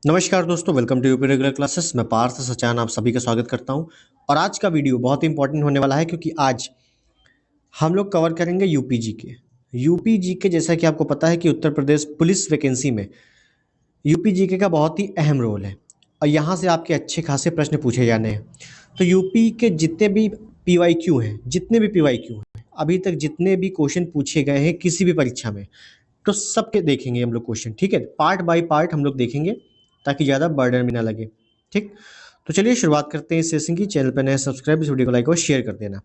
नमस्कार दोस्तों, welcome to UP regular classes. मैं पार्थ सचान आप सभी का स्वागत करता हूं। और आज का वीडियो बहुत ही इंपॉर्टेंट होने वाला है क्योंकि आज हम लोग कवर करेंगे यूपी जीके। यूपी जीके, जैसा कि आपको पता है कि उत्तर प्रदेश पुलिस वैकेंसी में यूपी जीके का बहुत ही अहम रोल है और यहाँ से आपके अच्छे खासे प्रश्न पूछे जाने हैं। तो यूपी के जितने भी पीवाईक्यू हैं, अभी तक जितने भी क्वेश्चन पूछे गए हैं किसी भी परीक्षा में, तो सबके देखेंगे हम लोग क्वेश्चन। ठीक है, पार्ट बाय पार्ट हम लोग देखेंगे ताकि ज़्यादा बर्डन भी ना लगे। ठीक, तो चलिए शुरुआत करते हैं इस सेशन की। चैनल पर नए सब्सक्राइब, इस वीडियो को लाइक और शेयर कर देना।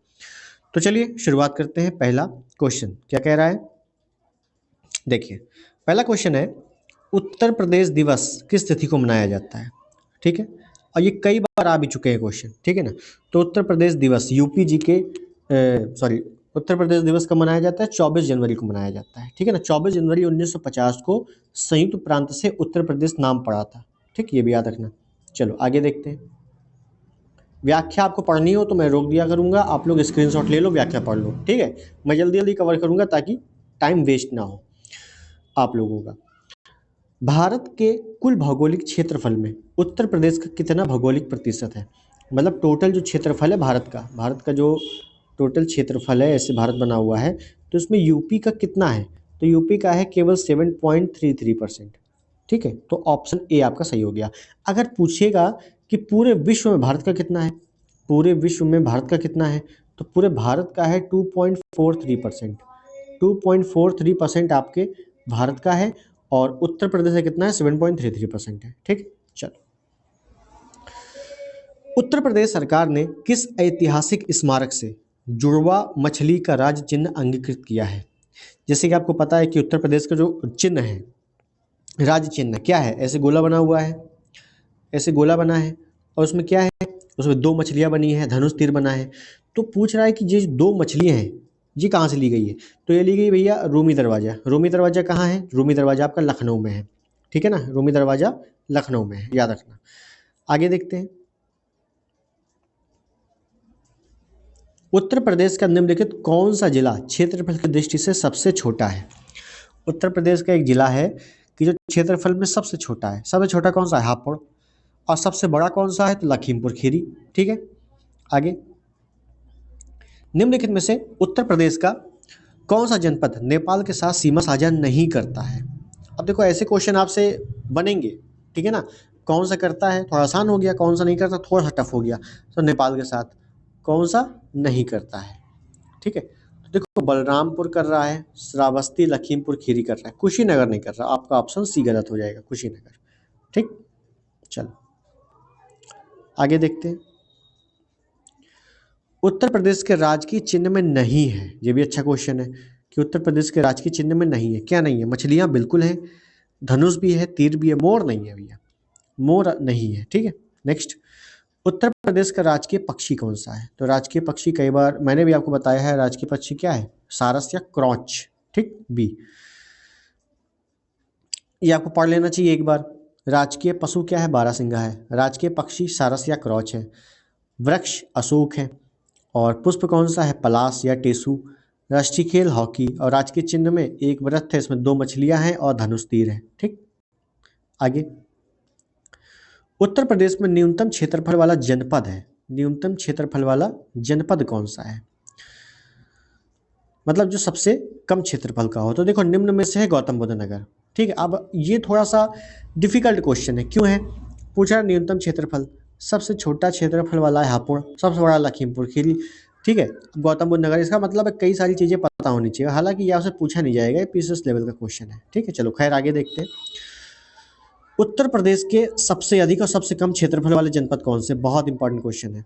तो चलिए शुरुआत करते हैं। पहला क्वेश्चन क्या कह रहा है, देखिए। पहला क्वेश्चन है, उत्तर प्रदेश दिवस किस तिथि को मनाया जाता है। ठीक है, और ये कई बार आ भी चुके हैं क्वेश्चन। ठीक है ना, तो उत्तर प्रदेश दिवस यूपी जी के उत्तर प्रदेश दिवस कब मनाया जाता है? 24 जनवरी को मनाया जाता है। ठीक है ना, 24 जनवरी 1950 को संयुक्त प्रांत से उत्तर प्रदेश नाम पड़ा था। ठीक, ये भी याद रखना। चलो आगे देखते हैं। व्याख्या आपको पढ़नी हो तो मैं रोक दिया करूंगा, आप लोग स्क्रीनशॉट ले लो, व्याख्या पढ़ लो। ठीक है, मैं जल्दी जल्दी कवर करूंगा ताकि टाइम वेस्ट ना हो आप लोगों का। भारत के कुल भौगोलिक क्षेत्रफल में उत्तर प्रदेश का कितना भौगोलिक प्रतिशत है? मतलब टोटल जो क्षेत्रफल है भारत का जो टोटल क्षेत्रफल है, ऐसे भारत बना हुआ है, तो इसमें यूपी का कितना है? तो यूपी का है केवल 7.33%। ठीक है, तो ऑप्शन ए आपका सही हो गया। अगर पूछेगा कि पूरे विश्व में भारत का कितना है, पूरे विश्व में भारत का कितना है, तो पूरे भारत का है 2.43%। 2.43% आपके भारत का है और उत्तर प्रदेश का कितना है? 7.33% है। ठीक, चलो। उत्तर प्रदेश सरकार ने किस ऐतिहासिक स्मारक से जुड़वा मछली का राज चिन्ह अंगीकृत किया है? जैसे कि आपको पता है कि उत्तर प्रदेश का जो चिन्ह है, राज चिन्ह क्या है? ऐसे गोला बना हुआ है, ऐसे गोला बना है और उसमें क्या है? उसमें दो मछलियां बनी है, धनुष तीर बना है। तो पूछ रहा है कि ये दो मछलियां हैं ये कहाँ से ली गई है? तो ये ली गई भैया रूमी दरवाजा। रूमी दरवाजा कहाँ है? रूमी दरवाजा आपका लखनऊ में है। ठीक है ना, रूमी दरवाजा लखनऊ में है, याद रखना। आगे देखते हैं। उत्तर प्रदेश का निम्नलिखित कौन सा जिला क्षेत्रफल की दृष्टि से सबसे छोटा है? उत्तर प्रदेश का एक जिला है कि जो क्षेत्रफल में सबसे छोटा है। सबसे छोटा कौन सा है? हापुड़। और सबसे बड़ा कौन सा है? तो लखीमपुर खीरी। ठीक है, आगे। निम्नलिखित में से उत्तर प्रदेश का कौन सा जनपद नेपाल के साथ सीमा साझा नहीं करता है? अब देखो ऐसे क्वेश्चन आपसे बनेंगे। ठीक है ना, कौन सा करता है थोड़ा आसान हो गया, कौन सा नहीं करता थोड़ा सा टफ हो गया। तो नेपाल के साथ कौन सा नहीं करता है? ठीक है, तो देखो बलरामपुर कर रहा है, श्रावस्ती लखीमपुर खीरी कर रहा है, कुशीनगर नहीं कर रहा। आपका ऑप्शन सी गलत हो जाएगा, कुशीनगर। ठीक, चलो आगे देखते हैं। उत्तर प्रदेश के राजकीय चिन्ह में नहीं है, ये भी अच्छा क्वेश्चन है कि उत्तर प्रदेश के राजकीय चिन्ह में नहीं है। क्या नहीं है? मछलियां बिल्कुल है, धनुष भी है, तीर भी है, मोर नहीं है भैया, मोर नहीं है। ठीक है, नेक्स्ट। उत्तर प्रदेश का राजकीय पक्षी कौन सा है? तो राजकीय पक्षी कई बार मैंने भी आपको बताया है, राजकीय पक्षी क्या है? सारस या क्रॉच। ठीक, बी। ये आपको पढ़ लेना चाहिए एक बार। राजकीय पशु क्या है? बारहसिंगा है। राजकीय पक्षी सारस या क्रॉच है। वृक्ष अशोक है और पुष्प कौन सा है? पलाश या टेसू। राष्ट्रीय खेल हॉकी और राजकीय चिन्ह में एक व्रत है, इसमें दो मछलियां हैं और धनुष तीर है। ठीक, आगे। उत्तर प्रदेश में न्यूनतम क्षेत्रफल वाला जनपद है, न्यूनतम क्षेत्रफल वाला जनपद कौन सा है? मतलब जो सबसे कम क्षेत्रफल का हो। तो देखो निम्न में से है गौतम बुद्ध नगर। ठीक है, अब ये थोड़ा सा डिफिकल्ट क्वेश्चन है। क्यों है? पूछा न्यूनतम क्षेत्रफल, सबसे छोटा क्षेत्रफल वाला है हापुड़, सबसे बड़ा लखीमपुर खीरी। ठीक है, गौतम बुद्ध नगर, इसका मतलब है कई सारी चीज़ें पता होनी चाहिए। हालांकि यह आपसे पूछा नहीं जाएगा, ये पीसीएस लेवल का क्वेश्चन है। ठीक है, चलो खैर आगे देखते हैं। उत्तर प्रदेश के सबसे अधिक और सबसे कम क्षेत्रफल वाले जनपद कौन से? बहुत इंपॉर्टेंट क्वेश्चन है।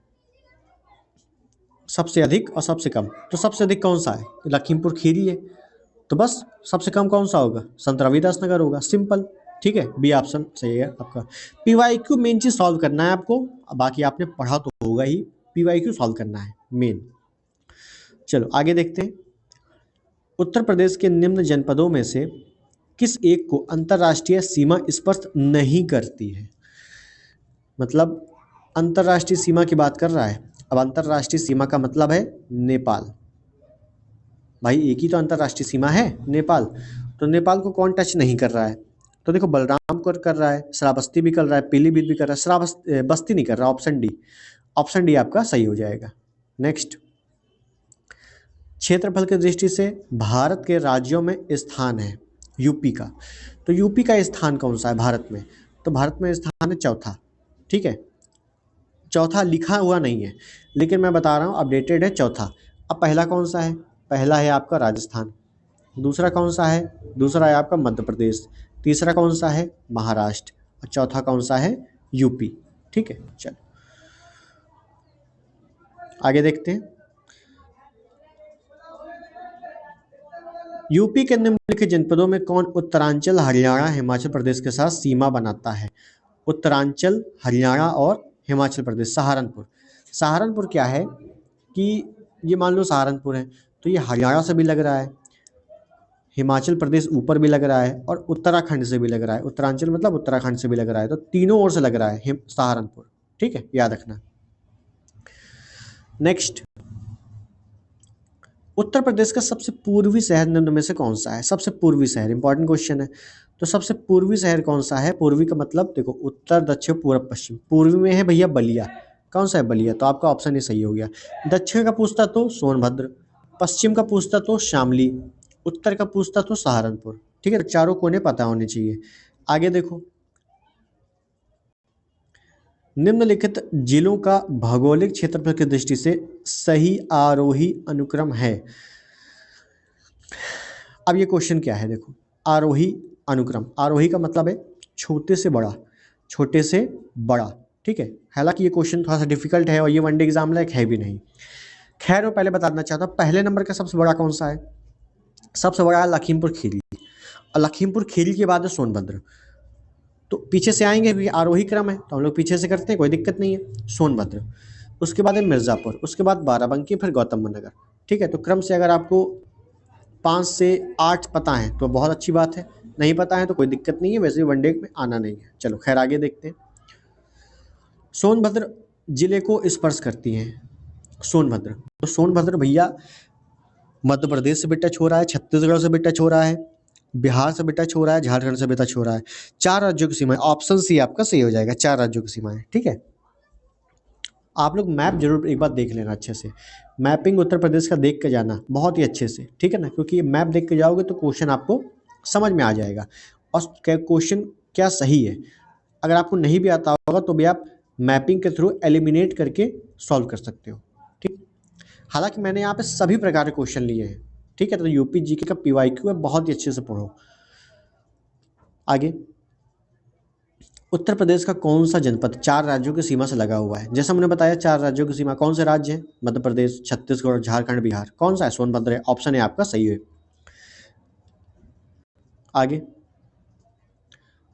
सबसे अधिक और सबसे कम, तो सबसे अधिक कौन सा है? लखीमपुर खीरी है, तो बस सबसे कम कौन सा होगा? संत रविदास नगर होगा, सिंपल। ठीक है, बी ऑप्शन सही है आपका। पीवाईक्यू मेन चीज सॉल्व करना है आपको, बाकी आपने पढ़ा तो होगा ही, पीवाईक्यू सॉल्व करना है मेन। चलो आगे देखते हैं। उत्तर प्रदेश के निम्न जनपदों में से किस एक को अंतर्राष्ट्रीय सीमा स्पर्श नहीं करती है? मतलब अंतर्राष्ट्रीय सीमा की बात कर रहा है। अब अंतर्राष्ट्रीय सीमा का मतलब है नेपाल। भाई एक ही तो अंतर्राष्ट्रीय सीमा है, नेपाल। तो नेपाल को कौन टच नहीं कर रहा है? तो देखो बलरामपुर कर रहा है, श्रावस्ती भी कर रहा है, पीलीभीत भी कर रहा है, बस्ती नहीं कर रहा। ऑप्शन डी आपका सही हो जाएगा। नेक्स्ट, क्षेत्रफल की दृष्टि से भारत के राज्यों में स्थान है यूपी का, तो यूपी का स्थान कौन सा है भारत में? तो भारत में स्थान है चौथा। ठीक है, चौथा लिखा हुआ नहीं है लेकिन मैं बता रहा हूँ अपडेटेड है चौथा। अब पहला कौन सा है? पहला है आपका राजस्थान। दूसरा कौन सा है? दूसरा है आपका मध्य प्रदेश। तीसरा कौन सा है? महाराष्ट्र। और चौथा कौन सा है? यूपी। ठीक है, चलो आगे देखते हैं। यूपी के निम्नलिखित जनपदों में कौन उत्तरांचल, हरियाणा, हिमाचल प्रदेश के साथ सीमा बनाता है? उत्तरांचल, हरियाणा और हिमाचल प्रदेश। सहारनपुर। सहारनपुर क्या है कि ये मान लो सहारनपुर है तो ये हरियाणा से भी लग रहा है, हिमाचल प्रदेश ऊपर भी लग रहा है और उत्तराखंड से भी लग रहा है। उत्तरांचल मतलब उत्तराखंड से भी लग रहा है, तो तीनों ओर से लग रहा है सहारनपुर। ठीक है, याद रखना। नेक्स्ट, उत्तर प्रदेश का सबसे पूर्वी शहर निम्न में से कौन सा है? सबसे पूर्वी शहर, इंपॉर्टेंट क्वेश्चन है। तो सबसे पूर्वी शहर कौन सा है? पूर्वी का मतलब देखो उत्तर, दक्षिण, पूर्व, पश्चिम। पूर्वी में है भैया बलिया। कौन सा है? बलिया। तो आपका ऑप्शन ये सही हो गया। दक्षिण का पूछता तो सोनभद्र, पश्चिम का पूछता तो शामली, उत्तर का पूछता तो सहारनपुर। ठीक है, चारों कोने पता होने चाहिए। आगे देखो, निम्नलिखित जिलों का भौगोलिक क्षेत्रफल की दृष्टि से सही आरोही अनुक्रम है। अब ये क्वेश्चन क्या है? देखो, आरोही अनुक्रम, आरोही का मतलब है छोटे से बड़ा, छोटे से बड़ा। ठीक है, हालांकि ये क्वेश्चन थोड़ा सा डिफिकल्ट है और ये वनडे एग्जाम लायक है भी नहीं। खैर, मैं पहले बताना चाहता हूँ पहले नंबर का सबसे बड़ा कौन सा है? सबसे बड़ा है लखीमपुर खीरी, और लखीमपुर खीरी के बाद है सोनभद्र। तो पीछे से आएंगे क्योंकि आरोही क्रम है तो हम लोग पीछे से करते हैं, कोई दिक्कत नहीं है। सोनभद्र, उसके बाद है मिर्ज़ापुर, उसके बाद बाराबंकी, फिर गौतम बुद्ध नगर। ठीक है, तो क्रम से अगर आपको 5 से 8 पता है तो बहुत अच्छी बात है, नहीं पता है तो कोई दिक्कत नहीं है, वैसे भी वनडे में आना नहीं है। चलो खैर आगे देखते हैं। सोनभद्र जिले को स्पर्श करती हैं सोनभद्र, तो सोनभद्र भैया मध्य प्रदेश से भी टच हो रहा है, छत्तीसगढ़ से भी टच हो रहा है, बिहार से भी टच हो रहा है, झारखंड से भी टच हो रहा है। 4 राज्यों की सीमा है। ऑप्शन सी आपका सही हो जाएगा, 4 राज्यों की सीमा है। ठीक है, आप लोग मैप जरूर एक बार देख लेना अच्छे से, मैपिंग उत्तर प्रदेश का देख के जाना बहुत ही अच्छे से। ठीक है ना, क्योंकि ये मैप देख के जाओगे तो क्वेश्चन आपको समझ में आ जाएगा और क्वेश्चन क्या सही है। अगर आपको नहीं भी आता होगा तो भी आप मैपिंग के थ्रू एलिमिनेट करके सॉल्व कर सकते हो। ठीक, हालांकि मैंने यहाँ पे सभी प्रकार के क्वेश्चन लिए हैं। ठीक है, तो यूपी जीके का PYQ है, बहुत ही अच्छे से पढ़ो। आगे, उत्तर प्रदेश का कौन सा जनपद 4 राज्यों की सीमा से लगा हुआ है? जैसा मैंने बताया 4 राज्यों की सीमा, कौन से राज्य हैं? मध्य प्रदेश, छत्तीसगढ़, झारखंड, बिहार। कौन सा है? सोनभद्र है, ऑप्शन है आपका सही है। आगे,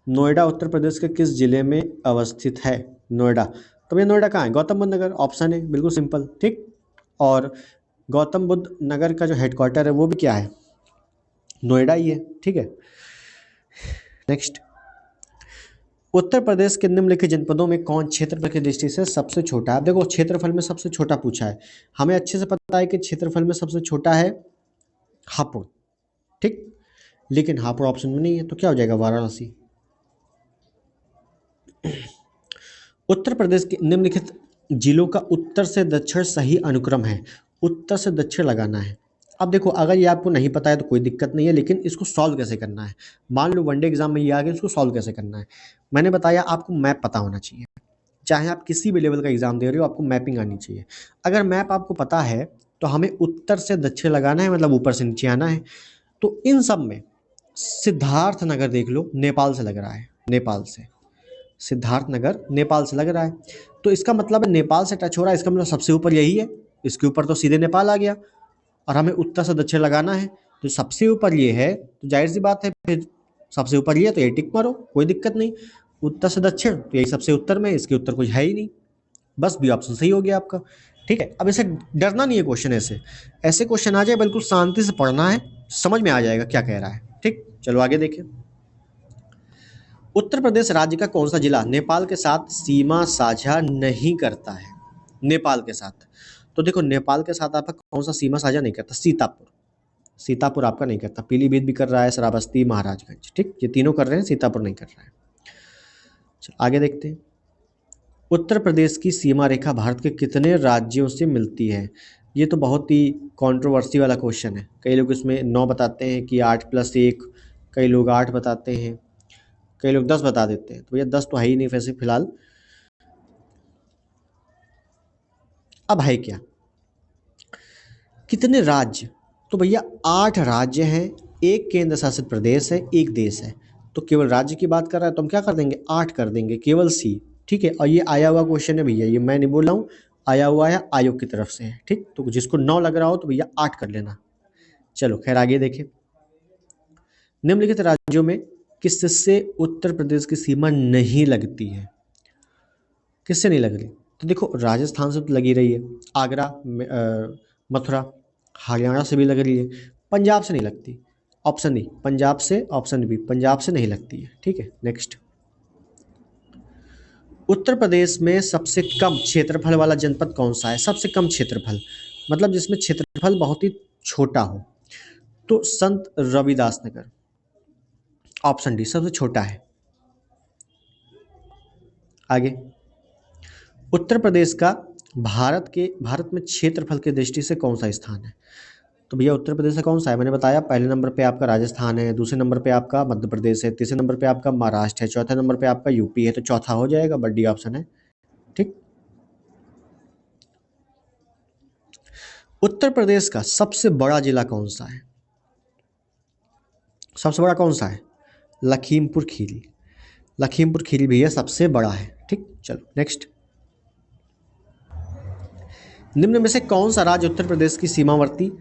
नोएडा उत्तर प्रदेश के किस जिले में अवस्थित है? नोएडा, तो भैया नोएडा कहाँ है? गौतम बुद्ध नगर, ऑप्शन है बिल्कुल सिंपल। ठीक, और गौतम बुद्ध नगर का जो हेडक्वार्टर है वो भी क्या है? नोएडा ही है। ठीक है, नेक्स्ट, उत्तर प्रदेश के निम्नलिखित जनपदों में कौन क्षेत्रफल की दृष्टि से सबसे छोटा है? देखो क्षेत्रफल में सबसे छोटा पूछा है, हमें अच्छे से पता है कि क्षेत्रफल में सबसे छोटा है हापुड़। ठीक, लेकिन हापुड़ ऑप्शन में नहीं है तो क्या हो जाएगा? वाराणसी। उत्तर प्रदेश के निम्नलिखित जिलों का उत्तर से दक्षिण सही अनुक्रम है। उत्तर से दक्षिण लगाना है। अब देखो, अगर ये आपको नहीं पता है तो कोई दिक्कत नहीं है, लेकिन इसको सॉल्व कैसे करना है? मान लो वनडे एग्जाम में ये आ गया, इसको सॉल्व कैसे करना है? मैंने बताया आपको मैप पता होना चाहिए, चाहे आप किसी भी लेवल का एग्जाम दे रहे हो आपको मैपिंग आनी चाहिए। अगर मैप आपको पता है तो हमें उत्तर से दक्षिण लगाना है, मतलब ऊपर से नीचे आना है। तो इन सब में सिद्धार्थ नगर देख लो, नेपाल से लग रहा है, नेपाल से सिद्धार्थ नगर नेपाल से लग रहा है, तो इसका मतलब है नेपाल से टच हो रहा है, इसका मतलब सबसे ऊपर यही है। इसके ऊपर तो सीधे नेपाल आ गया और हमें उत्तर से दक्षिण लगाना है, तो सबसे ऊपर ये है तो जाहिर सी बात है फिर सबसे ऊपर ये है तो ये टिक मारो, कोई दिक्कत नहीं। उत्तर से दक्षिण तो यही सबसे उत्तर में, इसके उत्तर कुछ है ही नहीं, बस बी ऑप्शन सही हो गया आपका। ठीक है, अब इसे डरना नहीं है, क्वेश्चन ऐसे क्वेश्चन आ जाए बिल्कुल शांति से पढ़ना है, समझ में आ जाएगा क्या कह रहा है। ठीक, चलो आगे देखें। उत्तर प्रदेश राज्य का कौन सा जिला नेपाल के साथ सीमा साझा नहीं करता है? नेपाल के साथ, तो देखो नेपाल के साथ आपका कौन सा सीमा साझा नहीं करता? सीतापुर। सीतापुर आपका नहीं करता, पीलीभीत भी कर रहा है, श्रावस्ती, महाराजगंज, ठीक, ये तीनों कर रहे हैं, सीतापुर नहीं कर रहा है। चलो आगे देखते हैं। उत्तर प्रदेश की सीमा रेखा भारत के कितने राज्यों से मिलती है? ये तो बहुत ही कंट्रोवर्सी वाला क्वेश्चन है। कई लोग इसमें 9 बताते हैं कि 8+1, कई लोग 8 बताते हैं, कई लोग 10 बता देते हैं। तो भैया 10 तो है ही नहीं वैसे फिलहाल। अब है क्या, कितने राज्य? तो भैया 8 राज्य हैं, एक केंद्र शासित प्रदेश है, एक देश है। तो केवल राज्य की बात कर रहा है तो हम क्या कर देंगे, 8 कर देंगे, केवल सी, ठीक है। और ये आया हुआ क्वेश्चन है भैया, ये मैं नहीं बोल रहा हूँ, आया हुआ है, आयोग की तरफ से है, ठीक। तो जिसको 9 लग रहा हो तो भैया 8 कर लेना। चलो खैर आगे देखें। निम्नलिखित राज्यों में किससे उत्तर प्रदेश की सीमा नहीं लगती है? किससे नहीं लग रही? तो देखो राजस्थान से तो लगी रही है, आगरा, मथुरा, हरियाणा से भी लग रही है, पंजाब से नहीं लगती। ऑप्शन डी पंजाब से, ऑप्शन बी पंजाब से नहीं लगती है, ठीक है। नेक्स्ट, उत्तर प्रदेश में सबसे कम क्षेत्रफल वाला जनपद कौन सा है? सबसे कम क्षेत्रफल मतलब जिसमें क्षेत्रफल बहुत ही छोटा हो, तो संत रविदास नगर, ऑप्शन डी सबसे छोटा है। आगे, उत्तर प्रदेश का भारत में क्षेत्रफल की दृष्टि से कौन सा स्थान है? तो भैया उत्तर प्रदेश से कौन सा है, मैंने बताया पहले नंबर पे आपका राजस्थान है, दूसरे नंबर पे आपका मध्य प्रदेश है, तीसरे नंबर पे आपका महाराष्ट्र है, चौथे नंबर पे आपका यूपी है। तो चौथा हो जाएगा, बट डी ऑप्शन है, ठीक। उत्तर प्रदेश का सबसे बड़ा जिला कौन सा है? सबसे बड़ा कौन सा है? लखीमपुर खीरी। लखीमपुर खीरी भैया सबसे बड़ा है, ठीक। चलो नेक्स्ट, निम्न में से कौन सा राज्य उत्तर प्रदेश की सीमावर्ती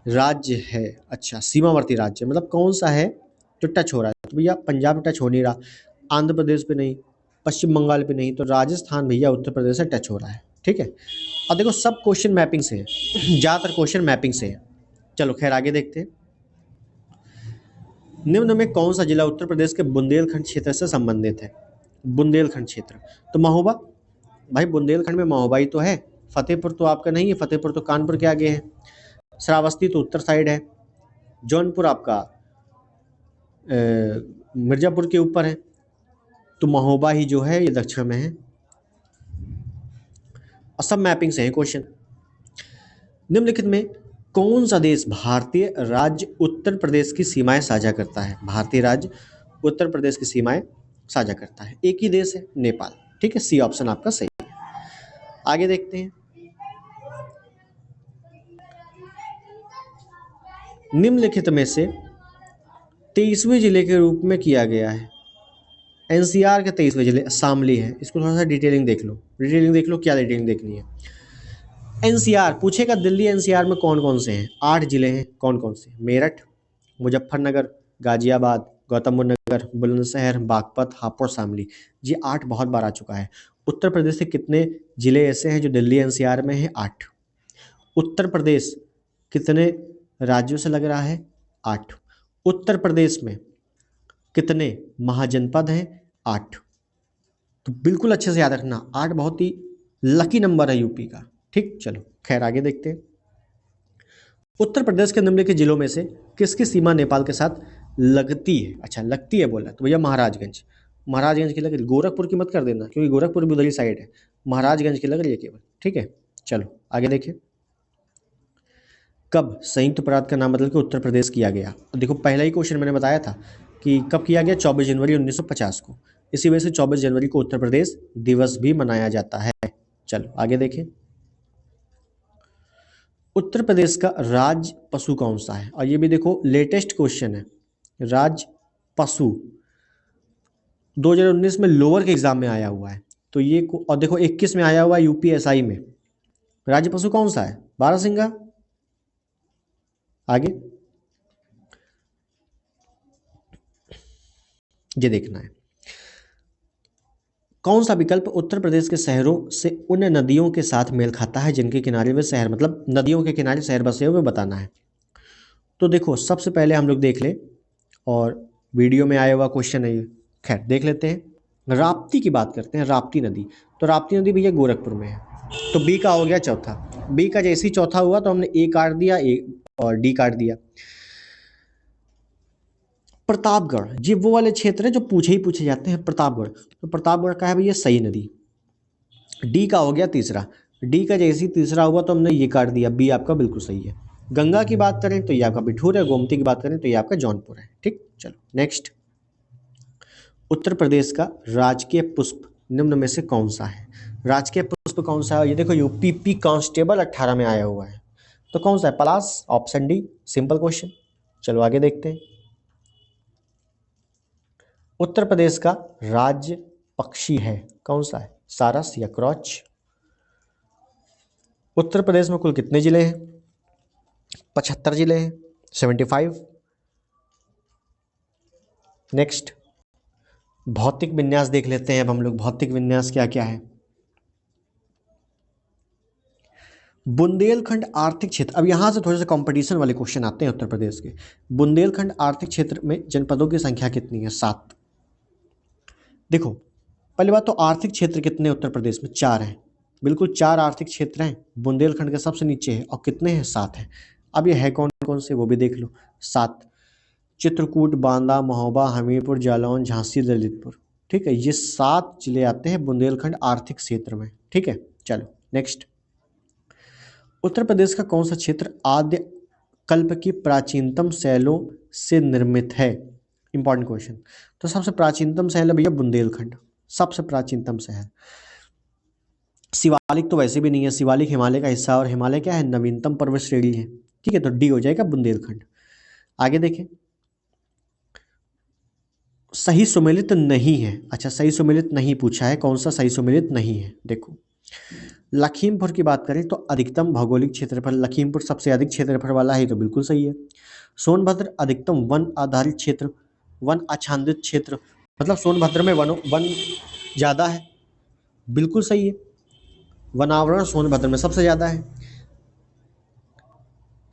राज्य है? अच्छा, सीमावर्ती राज्य मतलब कौन सा है जो टच हो रहा है? तो भैया पंजाब टच हो नहीं रहा, आंध्र प्रदेश पे नहीं, पश्चिम बंगाल पे नहीं, तो राजस्थान भैया उत्तर प्रदेश से टच हो रहा है, ठीक है। और देखो सब क्वेश्चन मैपिंग से है, ज़्यादातर क्वेश्चन मैपिंग से है। चलो खैर आगे देखते हैं। निम्न में कौन सा जिला उत्तर प्रदेश के बुंदेलखंड क्षेत्र से संबंधित है? बुंदेलखंड क्षेत्र, तो महोबा। भाई बुंदेलखंड में महोबा ही तो है, फतेहपुर तो आपका नहीं है, फतेहपुर तो कानपुर के आगे है, श्रावस्ती तो उत्तर साइड है, जौनपुर आपका मिर्ज़ापुर के ऊपर है, तो महोबा ही जो है ये दक्षिण में है। और सब मैपिंग से है क्वेश्चन। निम्नलिखित में कौन सा देश भारतीय राज्य उत्तर प्रदेश की सीमाएं साझा करता है? भारतीय राज्य उत्तर प्रदेश की सीमाएं साझा करता है, एक ही देश है, नेपाल, ठीक है। सी ऑप्शन आपका सही है। आगे देखते हैं। निम्नलिखित में से 23वें जिले के रूप में किया गया है, एनसीआर के 23वें जिले शामली है। इसको थोड़ा सा डिटेलिंग देख लो, डिटेलिंग देख लो, क्या डिटेलिंग देखनी है। एनसीआर पूछेगा, दिल्ली एनसीआर में कौन कौन से हैं? 8 जिले हैं, कौन कौन से? मेरठ, मुजफ्फरनगर, गाजियाबाद, गौतम बुद्ध नगर, बुलंदशहर, बागपत, हापुड़, शामली। ये 8 बहुत बार आ चुका है। उत्तर प्रदेश से कितने जिले ऐसे हैं जो दिल्ली एनसीआर में है? 8। उत्तर प्रदेश कितने राज्यों से लग रहा है? 8। उत्तर प्रदेश में कितने महाजनपद हैं? 8। तो बिल्कुल अच्छे से याद रखना, 8 बहुत ही लकी नंबर है यूपी का, ठीक। चलो खैर आगे देखते हैं। उत्तर प्रदेश के निम्नलिखित जिलों में से किसकी सीमा नेपाल के साथ लगती है? अच्छा लगती है बोला, तो भैया महाराजगंज, महाराजगंज की लग रही, गोरखपुर की मत कर देना क्योंकि गोरखपुर भी उधर ही साइड है, महाराजगंज की लग रही है केवल, ठीक है। चलो आगे देखिए। कब संयुक्त प्रांत का नाम बदल के उत्तर प्रदेश किया गया? तो देखो पहला ही क्वेश्चन मैंने बताया था कि कब किया गया, 24 जनवरी 1950 को। इसी वजह से 24 जनवरी को उत्तर प्रदेश दिवस भी मनाया जाता है। चलो आगे देखें। उत्तर प्रदेश का राज्य पशु कौन सा है? और ये भी देखो लेटेस्ट क्वेश्चन है, राज्य पशु 2019 में लोअर के एग्जाम में आया हुआ है, तो ये और देखो 21 में आया हुआ है यूपीएसआई में। राज्य पशु कौन सा है? बारहसिंगा। आगे ये देखना है कौन सा विकल्प उत्तर प्रदेश के शहरों से उन नदियों के साथ मेल खाता है जिनके किनारे वे शहर, मतलब नदियों के किनारे शहर बसे हुए बताना है। तो देखो सबसे पहले हम लोग देख लें, और वीडियो में आया हुआ क्वेश्चन है ये, खैर देख लेते हैं। राप्ती की बात करते हैं, राप्ती नदी, तो राप्ती नदी भैया गोरखपुर में है, तो बी का हो गया चौथा। बी का जैसे ही चौथा हुआ तो हमने ए काट दिया, ए और डी काट दिया। प्रतापगढ़, ये वो वाले क्षेत्र है जो पूछे जाते हैं। प्रतापगढ़, तो प्रतापगढ़ का है भैया सही नदी। डी का हो गया तीसरा, डी का जैसे ही तीसरा हुआ तो हमने ये काट दिया, बी आपका बिल्कुल सही है। गंगा की बात करें तो ये आपका बिठूर है, गोमती की बात करें तो ये आपका जौनपुर है। ठीक, चलो नेक्स्ट। उत्तर प्रदेश का राजकीय पुष्प निम्न में से कौन सा है? राजकीय पुष्प कौन सा है? ये देखो यूपीपी कांस्टेबल 18 में आया हुआ है, तो कौन सा है? पलाश, ऑप्शन डी। Simple question. चलो आगे देखते हैं। उत्तर प्रदेश का राज्य पक्षी है कौन सा है? सारस या क्रॉच? उत्तर प्रदेश में कुल कितने जिले हैं? 75 जिले हैं, 75। नेक्स्ट, भौतिक विन्यास देख लेते हैं अब हम लोग। भौतिक विन्यास क्या क्या है? बुंदेलखंड आर्थिक क्षेत्र, अब यहाँ से थोड़े से कंपटीशन वाले क्वेश्चन आते हैं उत्तर प्रदेश के। बुंदेलखंड आर्थिक क्षेत्र में जनपदों की संख्या कितनी है? 7। देखो पहली बात तो आर्थिक क्षेत्र कितने उत्तर प्रदेश में? 4 हैं, बिल्कुल 4 आर्थिक क्षेत्र हैं। बुंदेलखंड के सबसे नीचे है, और कितने हैं? 7 हैं। अब ये है कौन कौन से, वो भी देख लो। 7, चित्रकूट, बांदा, महोबा, हमीरपुर, जालौन, झांसी, ललितपुर। ठीक है, ये 7 जिले आते हैं बुंदेलखंड आर्थिक क्षेत्र में। ठीक है, चलो नेक्स्ट। उत्तर प्रदेश का कौन सा क्षेत्र आद्य कल्प की प्राचीनतम शैलों से निर्मित है? Important question. तो सबसे प्राचीनतम शैल है भैया बुंदेलखंड, सबसे प्राचीनतम शहर। शिवालिक तो वैसे भी नहीं है, शिवालिक हिमालय का हिस्सा, और हिमालय क्या है? नवीनतम पर्वत श्रेणी है। ठीक है, तो डी हो जाएगा बुंदेलखंड। आगे देखें। सही सुमेलित नहीं है, अच्छा सही सुमेलित नहीं पूछा है, कौन सा सही सुमेलित नहीं है? देखो लखीमपुर की बात करें तो अधिकतम भौगोलिक क्षेत्रफल लखीमपुर सबसे अधिक क्षेत्रफल वाला है, तो बिल्कुल सही है। सोनभद्र अधिकतम वन आधारित क्षेत्र, वन आच्छादित क्षेत्र, मतलब सोनभद्र में वन ज़्यादा है, बिल्कुल सही है। वनावरण सोनभद्र में सबसे ज़्यादा है।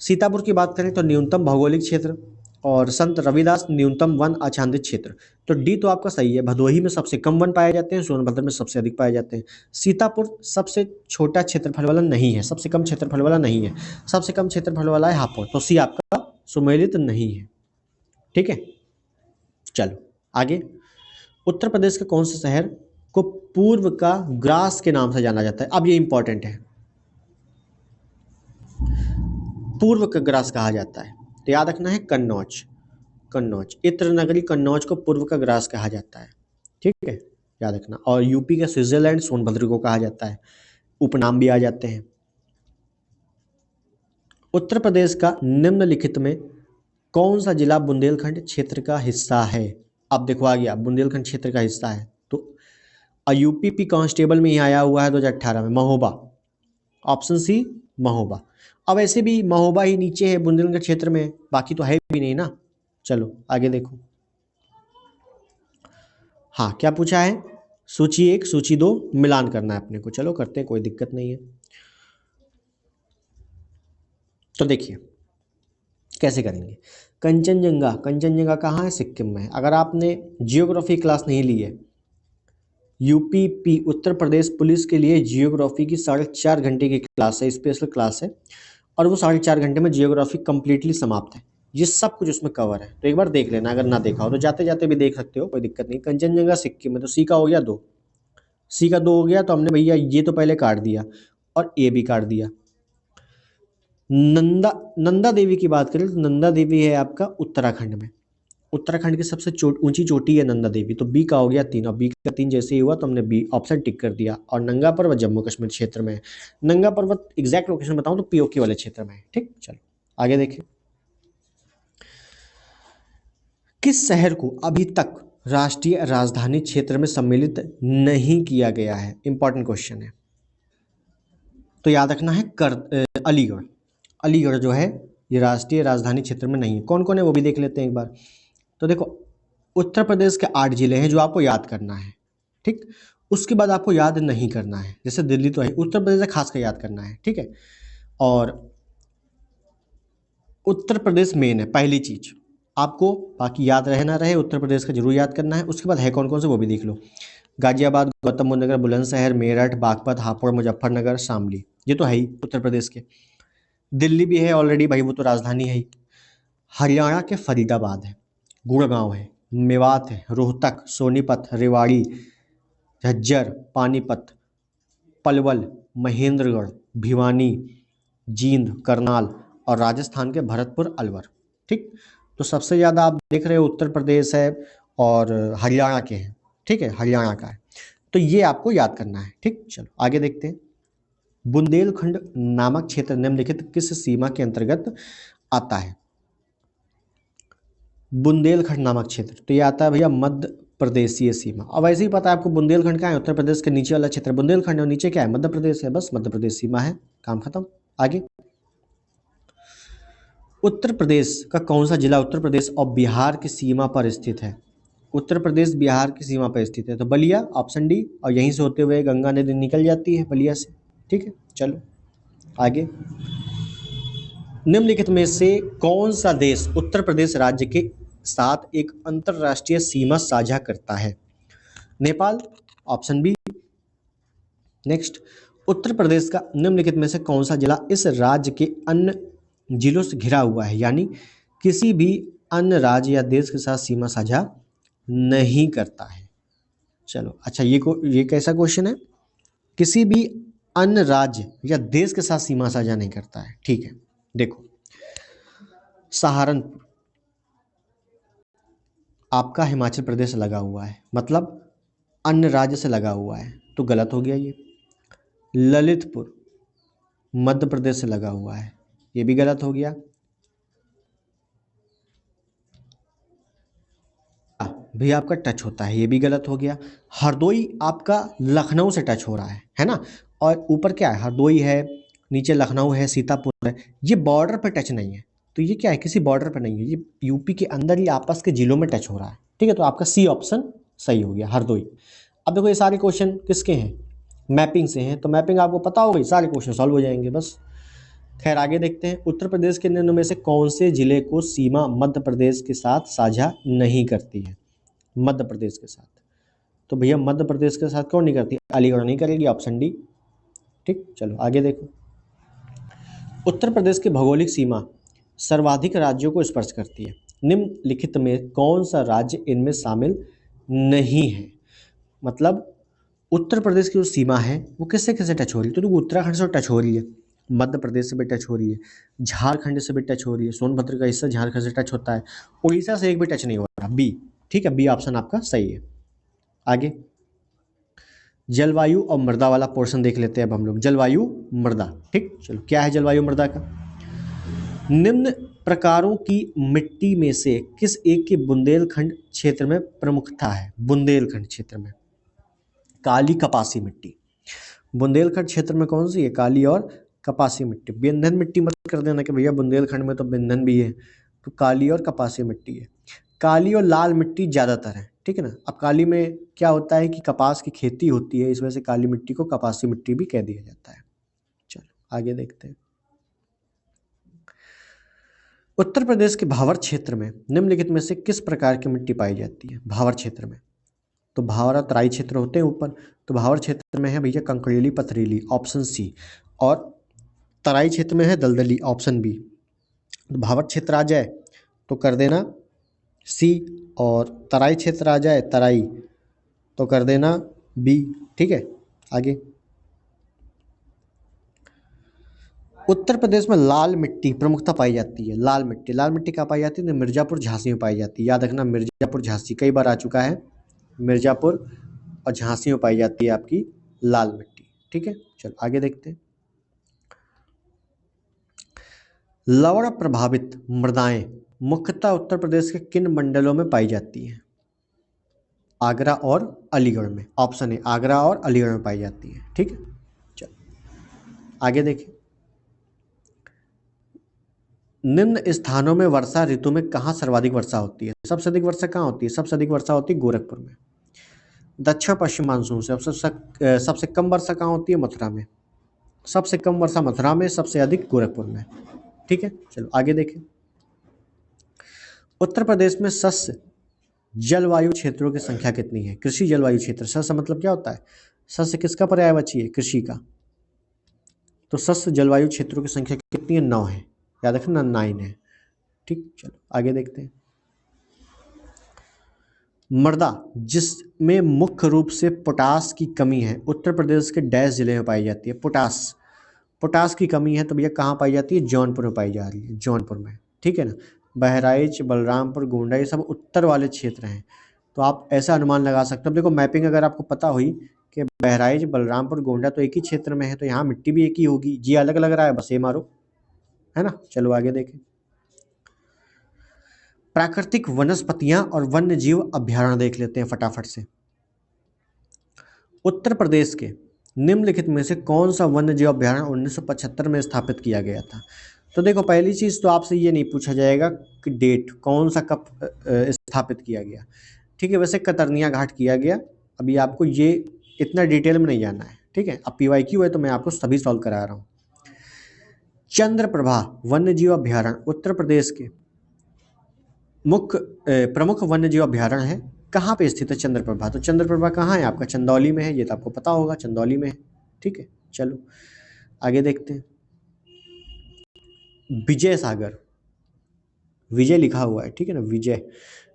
सीतापुर की बात करें तो न्यूनतम भौगोलिक क्षेत्र, और संत रविदास न्यूनतम वन आच्छादित क्षेत्र, तो डी तो आपका सही है। भदोही में सबसे कम वन पाए जाते हैं, सोनभद्र में सबसे अधिक पाए जाते हैं। सीतापुर सबसे छोटा क्षेत्रफल वाला नहीं है, सबसे कम क्षेत्रफल वाला नहीं है, सबसे कम क्षेत्रफल वाला है हापुड़, तो सी आपका सुमेलित नहीं है। ठीक है, चलो आगे। उत्तर प्रदेश का कौन सा शहर को पूर्व का ग्रास के नाम से जाना जाता है? अब ये इंपॉर्टेंट है, पूर्व का ग्रास कहा जाता है, तो याद रखना है कन्नौज। कन्नौज, इत्र नगरी कन्नौज को पूर्व का ग्रास कहा जाता है। ठीक है, याद रखना। और यूपी का स्विट्जरलैंड सोनभद्र को कहा जाता है, उपनाम भी आ जाते हैं। उत्तर प्रदेश का निम्नलिखित में कौन सा जिला बुंदेलखंड क्षेत्र का हिस्सा है? अब देखो आ गया, बुंदेलखंड क्षेत्र का हिस्सा है, तो यूपीपी कांस्टेबल में ही आया हुआ है 2018 में, महोबा। Option C Mahoba. अब ऐसे भी महोबा ही नीचे है बुंदेलखंड क्षेत्र में, बाकी तो है भी नहीं ना। चलो आगे देखो। हाँ, क्या पूछा है? सूची 1 सूची 2 मिलान करना है अपने को। चलो करते हैं, कोई दिक्कत नहीं है। तो देखिए कैसे करेंगे। कंचनजंगा, कंचनजंगा कहाँ है? सिक्किम में है। अगर आपने जियोग्राफी क्लास नहीं ली है, यूपीपी उत्तर प्रदेश पुलिस के लिए जियोग्राफी की 4.5 घंटे की क्लास है, स्पेशल क्लास है, और वो 4.5 घंटे में जियोग्राफी कंप्लीटली समाप्त है। ये सब कुछ उसमें कवर है, तो एक बार देख लेना, अगर ना देखा हो तो जाते जाते भी देख सकते हो, कोई दिक्कत नहीं। कंचनजंगा सिक्किम में, तो सी का हो गया 2, सी का 2 हो गया। तो हमने भैया ये तो पहले काट दिया और ए भी काट दिया। नंदा देवी की बात करें तो नंदा देवी है आपका उत्तराखंड में, उत्तराखंड की सबसे ऊंची चोटी है नंदा देवी, तो बी का हो गया 3, और बी का 3 जैसे ही हुआ तो हमने बी ऑप्शन टिक कर दिया। और नंगा पर्वत जम्मू कश्मीर क्षेत्र में है। नंगा पर्वत एग्जैक्ट लोकेशन बताऊं तो पीओके वाले क्षेत्र में है। ठीक, चलो आगे देखें। किस शहर को अभी तक राष्ट्रीय राजधानी क्षेत्र में सम्मिलित नहीं किया गया है? इंपॉर्टेंट क्वेश्चन है, तो याद रखना है अलीगढ़। अलीगढ़ जो है ये राष्ट्रीय राजधानी क्षेत्र में नहीं है। कौन कौन है वो भी देख लेते हैं एक बार। तो देखो उत्तर प्रदेश के 8 जिले हैं जो आपको याद करना है। ठीक, उसके बाद आपको याद नहीं करना है, जैसे दिल्ली तो है, उत्तर प्रदेश खास कर याद करना है। ठीक है, और उत्तर प्रदेश मेन है पहली चीज आपको, बाकी याद रहे ना रहे उत्तर प्रदेश का जरूर याद करना है। उसके बाद है कौन कौन से वो भी देख लो। गाजियाबाद, गौतम बुद्ध नगर, बुलंदशहर, मेरठ, बागपत, हापुड़, मुजफ्फरनगर, शामली, ये तो है ही उत्तर प्रदेश के। दिल्ली भी है ऑलरेडी भाई, वो तो राजधानी है ही। हरियाणा के फरीदाबाद है, गुड़गांव है, मेवात है, रोहतक, सोनीपत, रेवाड़ी, झज्जर, पानीपत, पलवल, महेंद्रगढ़, भिवानी, जींद, करनाल और राजस्थान के भरतपुर, अलवर। ठीक, तो सबसे ज़्यादा आप देख रहे हो उत्तर प्रदेश है और हरियाणा के हैं। ठीक है, हरियाणा का है, तो ये आपको याद करना है। ठीक, चलो आगे देखते हैं। बुंदेलखंड नामक क्षेत्र निम्नलिखित किस सीमा के अंतर्गत आता है? बुंदेलखंड नामक क्षेत्र, तो ये आता है भैया मध्य प्रदेशीय सीमा। अब ऐसे ही पता है आपको बुंदेलखंड क्या है, उत्तर प्रदेश के नीचे वाला क्षेत्र बुंदेलखंड, और नीचे क्या है, मध्य प्रदेश है, बस मध्य प्रदेश सीमा है, काम खत्म। आगे, उत्तर प्रदेश का कौन सा जिला उत्तर प्रदेश और बिहार की सीमा पर स्थित है? उत्तर प्रदेश बिहार की सीमा पर स्थित है, तो बलिया, ऑप्शन डी, और यहीं से होते हुए गंगा नदी निकल जाती है बलिया से। ठीक है, चलो आगे। निम्नलिखित में से कौन सा देश उत्तर प्रदेश राज्य के साथ एक अंतरराष्ट्रीय सीमा साझा करता है? Nepal, option B. Next, Uttar Pradesh का निम्नलिखित में से कौन सा जिला इस राज्य के अन्य जिलों से घिरा हुआ है, यानी किसी भी अन्य राज्य या देश के साथ सीमा साझा नहीं करता है? चलो अच्छा, ये कैसा क्वेश्चन है? किसी भी अन्य राज्य या देश के साथ सीमा साझा नहीं करता है। ठीक है, देखो सहारनपुर आपका हिमाचल प्रदेश लगा हुआ है, मतलब अन्य राज्य से लगा हुआ है, तो गलत हो गया ये। ललितपुर मध्य प्रदेश से लगा हुआ है, ये भी गलत हो गया। भी आपका टच होता है, ये भी गलत हो गया। हरदोई आपका लखनऊ से टच हो रहा है ना, और ऊपर क्या है, हरदोई है, नीचे लखनऊ है, सीतापुर है, ये बॉर्डर पे टच नहीं है, तो ये क्या है, किसी बॉर्डर पे नहीं है, ये यूपी के अंदर ही आपस के जिलों में टच हो रहा है। ठीक है, तो आपका सी ऑप्शन सही हो गया, हरदोई। अब देखो ये सारे क्वेश्चन किसके हैं, मैपिंग से हैं, तो मैपिंग आपको पता होगी, सारे क्वेश्चन सॉल्व हो जाएंगे बस। खैर आगे देखते हैं। उत्तर प्रदेश के निम्न में से कौन से जिले को सीमा मध्य प्रदेश के साथ साझा नहीं करती है? मध्य प्रदेश के साथ, तो भैया मध्य प्रदेश के साथ कौन नहीं करती, अलीगढ़ नहीं करेगी, ऑप्शन डी। ठीक, चलो आगे देखो। उत्तर प्रदेश की भौगोलिक सीमा सर्वाधिक राज्यों को स्पर्श करती है, निम्नलिखित में कौन सा राज्य इनमें शामिल नहीं है? मतलब उत्तर प्रदेश की जो सीमा है वो किससे किससे टच हो रही है, तो उत्तराखंड से टच हो रही है, मध्य प्रदेश से भी टच हो रही है, झारखंड से भी टच हो रही है, सोनभद्र का हिस्सा झारखंड से टच होता है, उड़ीसा से एक भी टच नहीं हो रहा, बी। ठीक है, बी ऑप्शन आपका सही है। आगे, जलवायु और मृदा वाला पोर्शन देख लेते हैं अब हम लोग, जलवायु मृदा। ठीक, चलो क्या है जलवायु मृदा का? निम्न प्रकारों की मिट्टी में से किस एक की बुंदेलखंड क्षेत्र में प्रमुखता है? बुंदेलखंड क्षेत्र में काली कपासी मिट्टी, बुंदेलखंड क्षेत्र में कौन सी है, काली और कपासी मिट्टी। बिंधन मिट्टी मत कर देना कि भैया बुंदेलखंड में तो बिंधन भी है, तो काली और कपासी मिट्टी है। काली और लाल मिट्टी ज़्यादातर है, ठीक है ना। अब काली में क्या होता है कि कपास की खेती होती है, इस वजह से काली मिट्टी को कपासी मिट्टी भी कह दिया जाता है। चलो आगे देखते हैं। उत्तर प्रदेश के भावर क्षेत्र में निम्नलिखित में से किस प्रकार की मिट्टी पाई जाती है? भावर क्षेत्र में, तो भावर और तराई क्षेत्र होते हैं ऊपर, तो भावर क्षेत्र में है भैया कंकड़ीली पथरीली, ऑप्शन सी, और तराई क्षेत्र में है दलदली, ऑप्शन बी। भावर क्षेत्र आ जाए तो कर देना सी, और तराई क्षेत्र आ जाए तराई तो कर देना बी। ठीक है, आगे। उत्तर प्रदेश में लाल मिट्टी प्रमुखता पाई जाती है, लाल मिट्टी, लाल मिट्टी कहाँ पाई जाती है? तो मिर्जापुर झांसी में पाई जाती है, याद रखना, मिर्जापुर झांसी कई बार आ चुका है, मिर्जापुर और झांसी में पाई जाती है आपकी लाल मिट्टी। ठीक है, चलो आगे देखते हैं। लवण प्रभावित मृदाएं मुख्यतः उत्तर प्रदेश के किन मंडलों में पाई जाती हैं? आगरा और अलीगढ़ में, ऑप्शन है आगरा और अलीगढ़ में पाई जाती है। ठीक है, चलो आगे देखें। निम्न स्थानों में वर्षा ऋतु में कहाँ सर्वाधिक वर्षा होती है? सबसे अधिक वर्षा कहाँ होती है? सबसे अधिक वर्षा होती है गोरखपुर में। दक्षिण पश्चिम मानसून से सबसे कम वर्षा कहाँ होती है? मथुरा में। सबसे कम वर्षा मथुरा में, सबसे अधिक गोरखपुर में। ठीक है, चलो आगे देखें। उत्तर प्रदेश में शस्य जलवायु क्षेत्रों की संख्या कितनी है? कृषि जलवायु क्षेत्र, शस्य मतलब क्या होता है? शस्य किसका पर्यायवाची है? कृषि का। तो शस्य जलवायु क्षेत्रों की संख्या कितनी है? 9 है, याद रखना 9 है। ठीक, चलो आगे देखते हैं। मृदा जिसमें मुख्य रूप से पोटास की कमी है उत्तर प्रदेश के डैश जिले में पाई जाती है। पोटास पोटास की कमी है तो भैया कहाँ पाई जाती है? जौनपुर में पाई जा रही है, जौनपुर में, ठीक है ना। बहराइच, बलरामपुर, गोंडा ये सब उत्तर वाले क्षेत्र हैं, तो आप ऐसा अनुमान लगा सकते हो। अब देखो मैपिंग अगर आपको पता हुई कि बहराइच, बलरामपुर, गोंडा तो एक ही क्षेत्र में है, तो यहाँ मिट्टी भी एक ही होगी। जी अलग लग रहा है, बस ये मारो, है ना। चलो आगे देखें। प्राकृतिक वनस्पतियां और वन्य जीव अभ्यारण्य देख लेते हैं फटाफट से। उत्तर प्रदेश के निम्नलिखित में से कौन सा वन्य जीव अभ्यारण्य 1975 में स्थापित किया गया था? तो देखो पहली चीज तो आपसे ये नहीं पूछा जाएगा कि डेट कौन सा कब स्थापित किया गया, ठीक है। वैसे कतरनिया घाट किया गया। अभी आपको ये इतना डिटेल में नहीं जाना है, ठीक है। अब PYQ है तो मैं आपको सभी सॉल्व करा रहा हूँ। चंद्रप्रभा वन्य जीव अभ्यारण्य उत्तर प्रदेश के प्रमुख वन्य जीव अभ्यारण्य है। कहाँ पे स्थित है चंद्रप्रभा? तो चंद्रप्रभा कहाँ है आपका? चंदौली में है, ये तो आपको पता होगा, चंदौली में है, ठीक है। चलो आगे देखते हैं। विजय सागर, विजय लिखा हुआ है, ठीक है ना, विजय।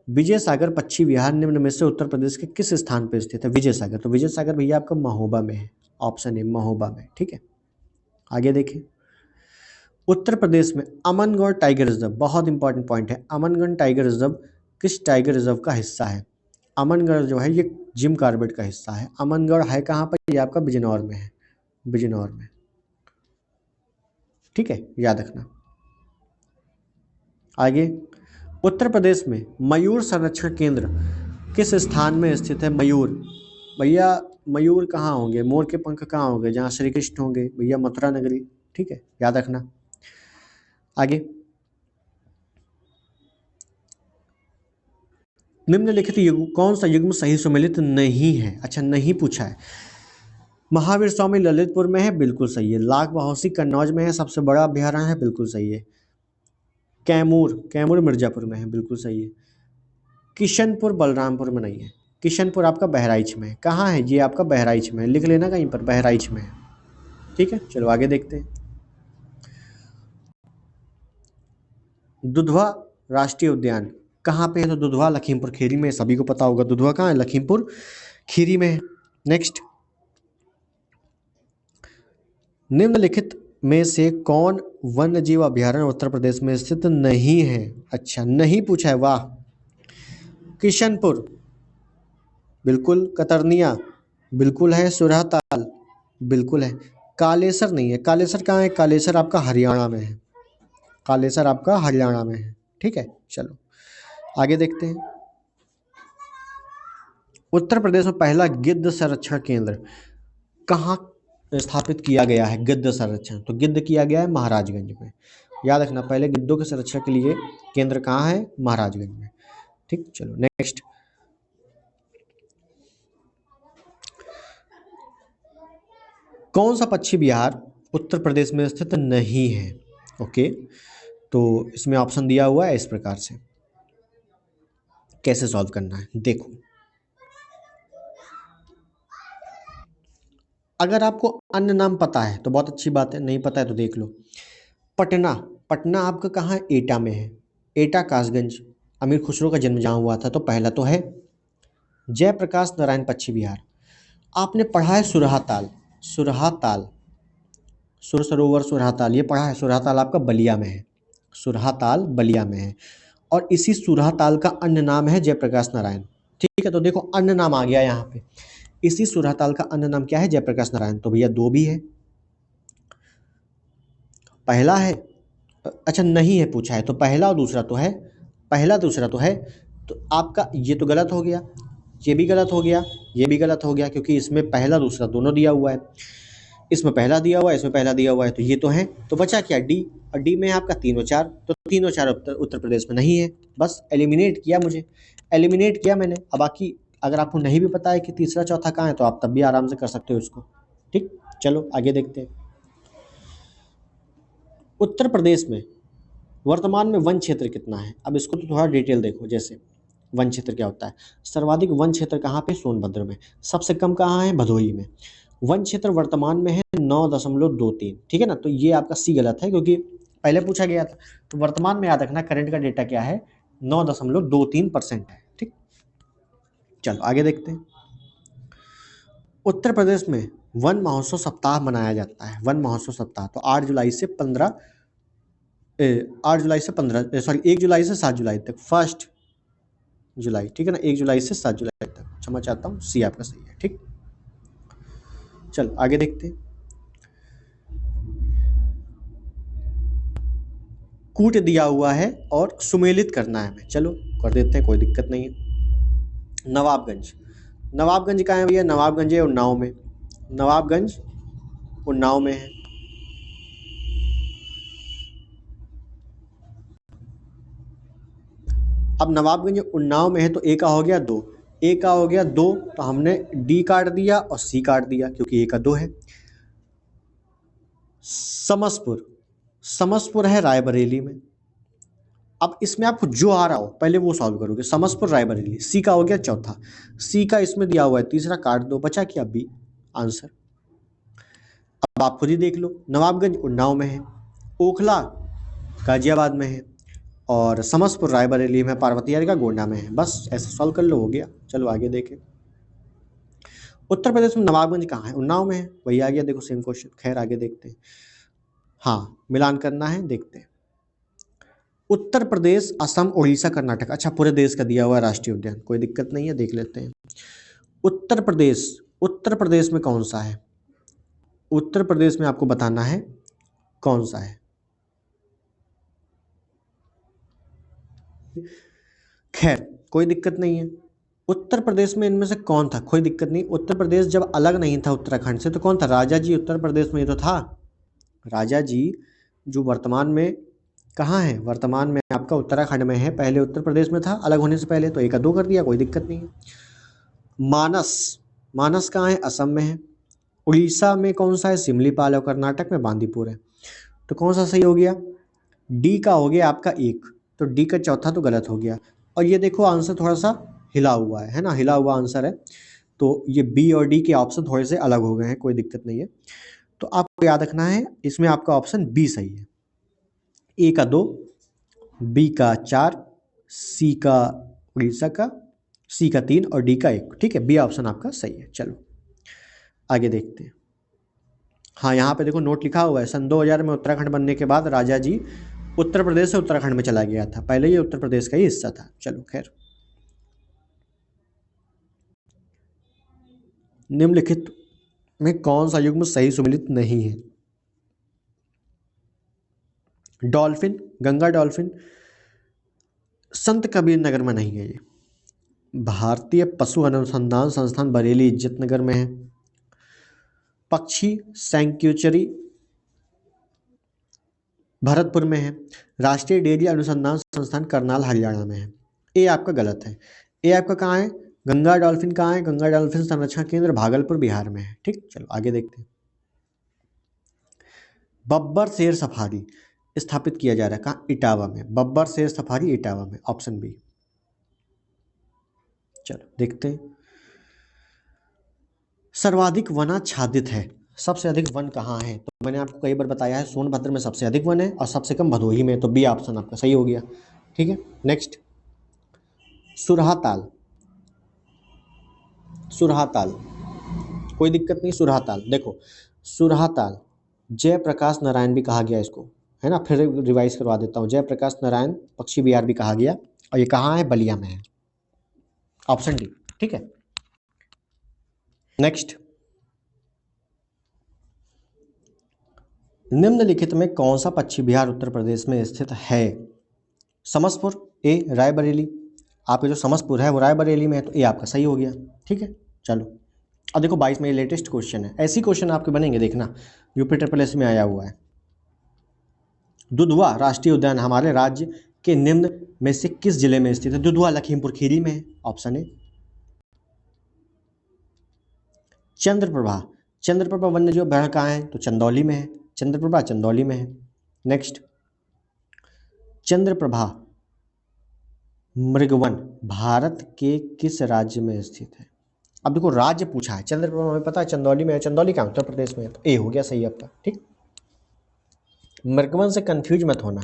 विजय सागर पश्चिम बिहार निम्न में से उत्तर प्रदेश के किस स्थान पर स्थित है? विजय सागर, तो विजय सागर भैया आपका महोबा में है, ऑप्शन ए महोबा में, ठीक है। आगे देखें। उत्तर प्रदेश में अमनगढ़ टाइगर रिजर्व, बहुत इंपॉर्टेंट पॉइंट है। अमनगढ़ टाइगर रिजर्व किस टाइगर रिजर्व का हिस्सा है? अमनगढ़ जो है ये जिम कॉर्बेट का हिस्सा है। अमनगढ़ है कहाँ पर? ये आपका बिजनौर में है, बिजनौर में, ठीक है, याद रखना। आगे। उत्तर प्रदेश में मयूर संरक्षण केंद्र किस स्थान में स्थित है? मयूर भैया, मयूर कहाँ होंगे? मोर के पंख कहाँ होंगे? जहाँ श्री कृष्ण होंगे भैया, मथुरा नगरी, ठीक है, याद रखना। आगे। निम्नलिखित युग्म कौन सा युग्म सही सुमेलित नहीं है? अच्छा, नहीं पूछा है। महावीर स्वामी ललितपुर में है, बिल्कुल सही है। लाख बहोसी कन्नौज में है, सबसे बड़ा अभ्यारण्य है, बिल्कुल सही है। कैमूर मिर्जापुर में है, बिल्कुल सही है। किशनपुर बलरामपुर में नहीं है। किशनपुर आपका बहराइच में है। कहाँ है? ये आपका बहराइच में है, लिख लेना कहीं पर, बहराइच में है, ठीक है। चलो आगे देखते हैं। दुधवा राष्ट्रीय उद्यान कहाँ पे है? तो दुधवा लखीमपुर खीरी में, सभी को पता होगा दुधवा कहाँ है, लखीमपुर खीरी में है। नेक्स्ट। निम्नलिखित में से कौन वन्य जीव अभ्यारण्य उत्तर प्रदेश में स्थित नहीं है? अच्छा, नहीं पूछा है, वाह। किशनपुर बिल्कुल, कतरनिया बिल्कुल है, सुरहताल बिल्कुल है, कालेसर नहीं है। कालेसर कहाँ है? कालेसर आपका हरियाणा में है, कालेसर आपका हरियाणा में है, ठीक है। चलो आगे देखते हैं। उत्तर प्रदेश में पहला गिद्ध संरक्षण केंद्र कहाँ स्थापित किया गया है? गिद्ध संरक्षण, तो गिद्ध किया गया है महाराजगंज में, याद रखना। पहले गिद्धों के संरक्षण के लिए केंद्र कहाँ है? महाराजगंज में, ठीक। चलो नेक्स्ट। कौन सा पश्चिम बिहार उत्तर प्रदेश में स्थित नहीं है? ओके, तो इसमें ऑप्शन दिया हुआ है इस प्रकार से। कैसे सॉल्व करना है देखो। अगर आपको अन्य नाम पता है तो बहुत अच्छी बात है, नहीं पता है तो देख लो। पटना, पटना आपका कहाँ है? एटा में है, एटा कासगंज, अमीर खुसरो का जन्म जहाँ हुआ था, तो पहला तो है। जयप्रकाश नारायण पश्चिम बिहार। आपने पढ़ा है सुरहाताल, सुरहाताल, सुर सरोवर सुरहाताल, ये पढ़ा है। सुरहाताल आपका बलिया में है, सुरहाताल बलिया में है, और इसी सुरहाताल का अन्य नाम है जयप्रकाश नारायण, ठीक है। तो देखो अन्य नाम आ गया यहाँ पे, इसी सुरहाताल का अन्य नाम क्या है? जयप्रकाश नारायण। तो भैया दो भी है, पहला है, अच्छा नहीं है पूछा है, तो पहला और दूसरा तो है, पहला दूसरा तो है, तो आपका ये तो गलत हो गया, ये भी गलत हो गया, ये भी गलत हो गया, क्योंकि इसमें पहला दूसरा दोनों दिया हुआ है। इसमें पहला दिया हुआ है, इसमें पहला दिया हुआ है, तो ये तो है। तो बचा क्या? डी, और डी में है आपका 3 और 4, तो 3 और 4 उत्तर प्रदेश में नहीं है। बस एलिमिनेट किया, मुझे एलिमिनेट किया मैंने। अब बाकी अगर आपको नहीं भी पता है कि तीसरा चौथा कहाँ है, तो आप तब भी आराम से कर सकते हो इसको, ठीक। चलो आगे देखते हैं। उत्तर प्रदेश में वर्तमान में वन क्षेत्र कितना है? अब इसको तो थोड़ा डिटेल देखो। जैसे वन क्षेत्र क्या होता है? सर्वाधिक वन क्षेत्र कहाँ पे? सोनभद्र में। सबसे कम कहाँ है? भदोही में। वन क्षेत्र वर्तमान में है 9.23, ठीक है ना। तो ये आपका सी गलत है, क्योंकि पहले पूछा गया था। तो वर्तमान में याद रखना, करंट का डेटा क्या है? 9.23% है, ठीक। चलो आगे देखते हैं। उत्तर प्रदेश में वन महोत्सव सप्ताह मनाया जाता है। वन महोत्सव सप्ताह तो 8 जुलाई से 15 8 जुलाई से 15 सॉरी 1 जुलाई से 7 जुलाई तक, 1 जुलाई, ठीक है ना, 1 जुलाई से 7 जुलाई तक। क्षमा चाहता हूँ, सी आपका सही है। ठीक, चलो आगे देखते हैं। कूट दिया हुआ है और सुमेलित करना है हमें, चलो कर देते हैं, कोई दिक्कत नहीं है। नवाबगंज, नवाबगंज कहाँ है भैया? नवाबगंज है उन्नाव में, नवाबगंज उन्नाव में है। अब नवाबगंज उन्नाव में है तो ए का हो गया 2, ए का हो गया 2, तो हमने डी काट दिया और सी काट दिया क्योंकि ए का 2 है। समसपुर, समसपुर है रायबरेली में। अब इसमें आपको जो आ रहा हो पहले वो सॉल्व करोगे। समसपुर रायबरेली, सी का हो गया चौथा, सी का इसमें दिया हुआ है तीसरा, काट दो, बचा क्या बी आंसर। अब आप खुद ही देख लो, नवाबगंज उन्नाव में है, ओखला गाजियाबाद में है और समसपुर रायबरेली में, पार्वतीपुर का गोंडा में है। बस ऐसे सॉल्व कर लो, हो गया। चलो आगे देखें। उत्तर प्रदेश में नवाबगंज कहाँ है? उन्नाव में है, वही आ गया, देखो सेम क्वेश्चन। खैर आगे देखते हैं, हाँ मिलान करना है, देखते हैं। उत्तर प्रदेश, असम, उड़ीसा, कर्नाटक, अच्छा पूरे देश का दिया हुआ है राष्ट्रीय उद्यान, कोई दिक्कत नहीं है, देख लेते हैं। उत्तर प्रदेश, उत्तर प्रदेश में कौन सा है? उत्तर प्रदेश में आपको बताना है कौन सा है। खैर कोई दिक्कत नहीं है। उत्तर प्रदेश में इनमें से कौन था? कोई दिक्कत नहीं। उत्तर प्रदेश जब अलग नहीं था उत्तराखंड से तो कौन था? राजा जी उत्तर प्रदेश में ही तो था। राजा जी जो वर्तमान में कहाँ है? वर्तमान में आपका उत्तराखंड में है, पहले उत्तर प्रदेश में था अलग होने से पहले, तो एक दो कर दिया, कोई दिक्कत नहीं है। मानस, मानस कहाँ है? असम में है। उड़ीसा में कौन सा है? सिमलीपाल, और कर्नाटक में बांदीपुर है। तो कौन सा सही हो गया? डी का हो गया आपका 1, तो डी का चौथा तो गलत हो गया। और ये देखो आंसर थोड़ा सा हिला हुआ है ना, हिला हुआ आंसर है, तो ये बी और डी के ऑप्शन थोड़े से अलग हो गए हैं, कोई दिक्कत नहीं है। तो आपको याद रखना है इसमें आपका ऑप्शन बी सही है। ए का 2, बी का 4, सी का उड़ीसा का, सी का 3 और डी का 1, ठीक है, बी ऑप्शन आपका सही है। चलो आगे देखते हैं। हाँ यहाँ पे देखो नोट लिखा हुआ है, सन 2000 में उत्तराखंड बनने के बाद राजा जी उत्तर प्रदेश से उत्तराखंड में चला गया था, पहले ये उत्तर प्रदेश का ही हिस्सा था। चलो खैर, निम्नलिखित में कौन सा युग्म सही सुमेलित नहीं है? डॉल्फिन, गंगा डॉल्फिन, संत कबीर नगर में नहीं है ये। भारतीय पशु अनुसंधान संस्थान बरेली इज्जतनगर में है। पक्षी सैंक्चुरी भरतपुर में है। राष्ट्रीय डेयरी अनुसंधान संस्थान करनाल हरियाणा में है। ए आपका गलत है। ए आपका कहाँ है? गंगा डॉल्फिन कहाँ है? गंगा डॉल्फिन संरक्षण केंद्र भागलपुर बिहार में है। ठीक, चलो आगे देखते हैं। बब्बर शेर सफारी स्थापित किया जा रहा है कहाँ? इटावा में। बब्बर शेर सफारी इटावा में, ऑप्शन बी। चलो देखते हैं। सर्वाधिक वनाच्छादित है, सबसे अधिक वन कहाँ है? तो मैंने आपको कई बार बताया है, सोनभद्र में सबसे अधिक वन है और सबसे कम भदोही में, तो बी ऑप्शन आपका सही हो गया। ठीक है, नेक्स्ट। सुरहाताल, सुरहाताल कोई दिक्कत नहीं। सुरहाताल देखो, सुरहाताल जयप्रकाश नारायण भी कहा गया इसको, है ना, फिर रिवाइज करवा देता हूँ। जयप्रकाश नारायण पक्षी विहार भी कहा गया, और ये कहाँ है? बलिया में है, ऑप्शन डी। ठीक है, नेक्स्ट। निम्नलिखित में कौन सा पक्षी विहार उत्तर प्रदेश में स्थित है? समसपुर, ए रायबरेली, आपका जो समसपुर है वो रायबरेली में है, तो ए आपका सही हो गया। ठीक है, चलो अब देखो 22 में ये लेटेस्ट क्वेश्चन है, ऐसी क्वेश्चन आपके बनेंगे, देखना, यूपी ट्रिपल एस में आया हुआ है। दुधवा राष्ट्रीय उद्यान हमारे राज्य के निम्न में से किस जिले में स्थित है? दुधवा लखीमपुर खीरी में है, ऑप्शन ए। चंद्रप्रभा, चंद्रप्रभा वन्यजीव अभयारण्य कहाँ है? तो चंदौली में है, चंद्रप्रभा चंदौली में है। नेक्स्ट, चंद्रप्रभा मृगवन भारत के किस राज्य में स्थित है? अब देखो राज्य पूछा है, चंद्रप्रभा हमें पता है चंदौली में है, चंदौली कहाँ? उत्तर प्रदेश में है, तो ए हो गया सही आपका। ठीक, मृगवन से कंफ्यूज मत होना।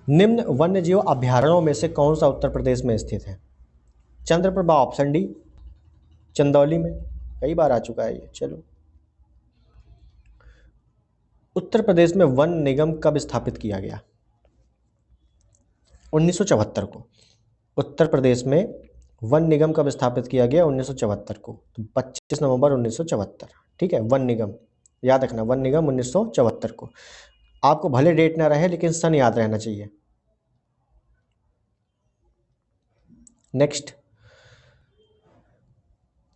निम्न वन्य जीव अभ्यारण्यों में से कौन सा उत्तर प्रदेश में स्थित है? चंद्रप्रभा ऑप्शन डी, चंदौली में, कई बार आ चुका है ये। चलो, उत्तर प्रदेश में वन निगम कब स्थापित किया गया? 1974 को। उत्तर प्रदेश में वन निगम कब स्थापित किया गया? 1974 को। तो 25 नवंबर 1974। ठीक है, वन निगम याद रखना, वन निगम 1974 को। आपको भले डेट ना रहे लेकिन सन याद रहना चाहिए। नेक्स्ट,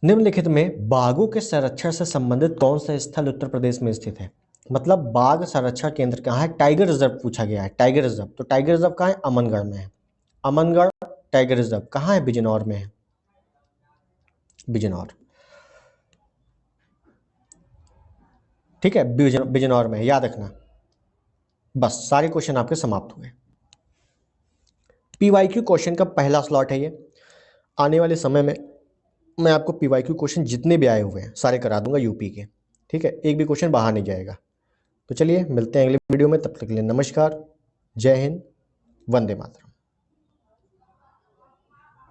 निम्नलिखित में बाघों के संरक्षण से संबंधित कौन सा स्थल उत्तर प्रदेश में स्थित है? मतलब बाघ संरक्षण केंद्र कहाँ है? टाइगर रिजर्व पूछा गया है, टाइगर रिजर्व। तो टाइगर रिजर्व कहाँ है? अमनगढ़ में है। अमनगढ़ टाइगर रिजर्व कहाँ है? बिजनौर में है, बिजनौर। ठीक है, बिजनौर में, याद रखना। बस सारे क्वेश्चन आपके समाप्त हुए। पीवाईक्यू क्वेश्चन का पहला स्लॉट है ये। आने वाले समय में मैं आपको पीवाईक्यू क्वेश्चन जितने भी आए हुए हैं सारे करा दूंगा यूपी के। ठीक है, एक भी क्वेश्चन बाहर नहीं जाएगा। तो चलिए मिलते हैं अगले वीडियो में, तब तक के लिए नमस्कार, जय हिंद, वंदे मातरम।